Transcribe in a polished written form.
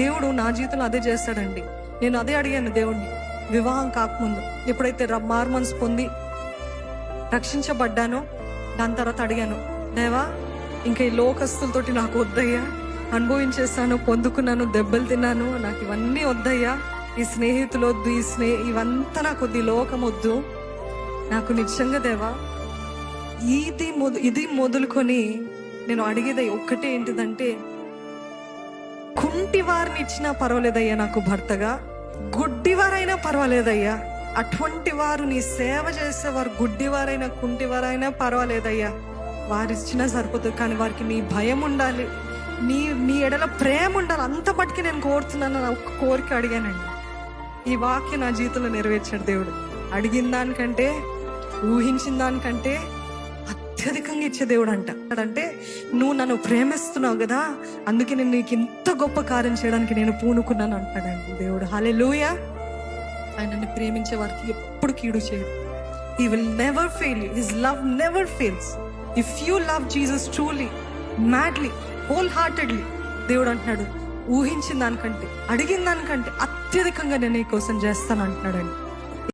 దేవుడు నా జీవితంలో అదే చేస్తాడండి. నేను అదే అడిగాను దేవుడిని వివాహం కాకముందు. ఎప్పుడైతే మార్మన్స్ పొంది రక్షించబడ్డానో దాని తర్వాత అడిగాను, దేవా ఇంకా ఈ లోకస్తులతోటి నాకు వద్దయ్యా, అనుభవించేస్తాను, పొందుకున్నాను, దెబ్బలు తిన్నాను, నాకు ఇవన్నీ వద్దయ్యా, ఈ స్నేహితులు వద్దు, ఇవంతా నాకు వద్దు, ఈ లోకం వద్దు, నాకు నిజంగా దేవా ఇది మొదలుకొని నేను అడిగేది ఒక్కటే ఏంటిదంటే, కుంటి వారిని ఇచ్చినా పర్వాలేదయ్యా నాకు భర్తగా, గుడ్డివారైనా పర్వాలేదయ్యా, అటువంటి వారు నీ సేవ చేసేవారు గుడ్డివారైనా కుంటివారైనా పర్వాలేదయ్యా, వారిచ్చినా సరిపోతుంది, కానీ వారికి నీ భయం ఉండాలి, నీ ఎడల ప్రేమ ఉండాలి, అంత మట్టుకి నేను కోరుతున్నాను అని ఒక కోరిక అడిగానండి. ఈ వాక్యం నా జీవితంలో నెరవేర్చాడు దేవుడు. అడిగిన దానికంటే ఊహించిన దానికంటే అత్యధికంగా ఇచ్చే దేవుడు అంటే నువ్వు నన్ను ప్రేమిస్తున్నావు కదా, అందుకే నేను నీకు ఇంత గొప్ప కార్యం చేయడానికి నేను పూనుకున్నాను అంటాడండి దేవుడు. హల్లెలూయా. ఆయనని ప్రేమించే వారికి ఎప్పుడు కీడు చేయడు. He will never fail you. His love never fails. If you love Jesus truly, madly, wholeheartedly, దేవుడు అంటున్నాడు ఊహించిన దానికంటే అడిగిన దానికంటే అత్యధికంగా నేను నీ కోసం చేస్తాను అంటున్నాడండి.